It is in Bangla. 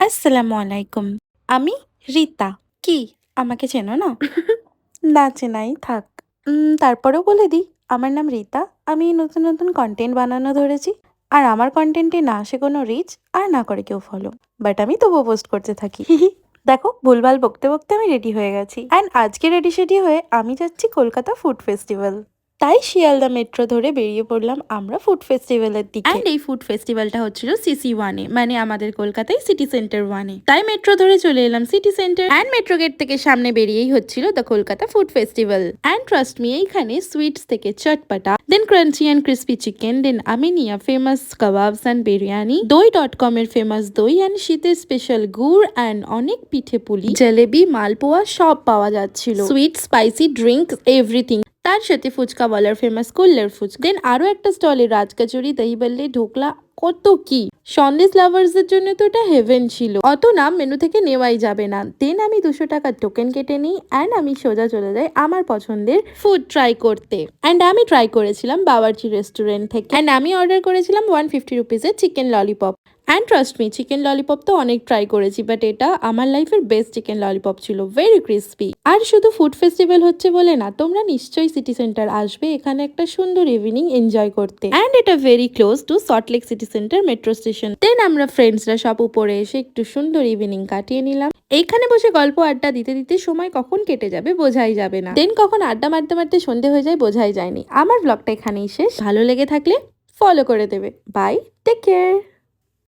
আসসালামু আলাইকুম। আমি রিতা। কি আমাকে চেনো না? না চেনাই থাক। তারপরেও বলে দিই, আমার নাম রিতা। আমি নতুন কনটেন্ট বানানো ধরেছি। আর আমার কনটেন্টে না আসে কোনো রিচ আর না করে কেউ ফলো। বাট আমি তবুও পোস্ট করতে থাকি। দেখো ভুলভাল বকতে আমি রেডি হয়ে গেছি। অ্যান্ড আজকে রেডি হয়ে আমি যাচ্ছি কলকাতা ফুড ফেস্টিভ্যাল। তাই শিয়ালদা মেট্রো ধরে বেরিয়ে পড়লাম আমরা ফুড ফেস্টিভ্যালের দিকে। অ্যান্ড এই ফুড ফেস্টিভ্যালটা হচ্ছিল সিসি ওয়ানে, মানে আমাদের কলকাতায় সিটি সেন্টার ওয়ানে। তাই মেট্রো ধরে চলে এলাম City Centre. And metro gate থেকে সামনে বেরিয়েই হচ্ছিল the Kolkata food festival. And trust me, এইখানে সুইটস থেকে চটপাটা, then crunchy and crispy chicken, then Aminia famous kebabs and biryani, দই.com এর ফেমাস দই অ্যান্ড শীতের স্পেশাল গুড় অ্যান্ড অনেক পিঠে পুলি, জলেবি, মালপোয়া সব পাওয়া যাচ্ছিল। Sweet, spicy drink, everything. তার সাথে ফুচকা বলার ফেমাস কুল্লার ফুচকা, দেন আরো একটা স্টলে রাজকাচুরি, দহি বাল্লি, ঢোকলা, কত কি। সন্দেশ লাভার্সদের জন্য তো এটা হেভেন ছিল। অত নাম মেনু থেকে নেওয়াই যাবে না। দেন আমি 200 টাকার টোকেন কেটে নিই অ্যান্ড আমি সোজা চলে যাই আমার পছন্দের ফুড ট্রাই করতে। অ্যান্ড আমি ট্রাই করেছিলাম বাবার্চি রেস্টুরেন্ট থেকে। অ্যান্ড আমি অর্ডার করেছিলাম 150 রুপিসের chicken lollipop. And trust me, chicken lollipop তো অনেক ট্রাই করেছি, বাট এটা আমার লাইফের বেস্ট চিকেন ললিপপ ছিল, ভেরি ক্রিস্পি। আর শুধু ফুড ফেস্টিভ্যাল হচ্ছে বলে না, তোমরা নিশ্চয়ই সিটি সেন্টার আসবে এখানে একটা সুন্দর ইভিনিং এনজয় করতে। অ্যান্ড এটা very close to Salt Lake City Centre metro station. Then আমরা ফ্রেন্ডসরা সব উপরে এসে একটু সুন্দর ইভিনিং কাটিয়ে নিলাম। এইখানে বসে গল্প আড্ডা দিতে দিতে সময় কখন কেটে যাবে বোঝাই যাবে না। দেন কখন আড্ডা মারতে মারতে সন্ধে হয়ে যায় বোঝাই যায়নি। আমার ব্লগটা এখানেই শেষ। ভালো লেগে থাকলে ফলো করে দেবে। Bye, take care.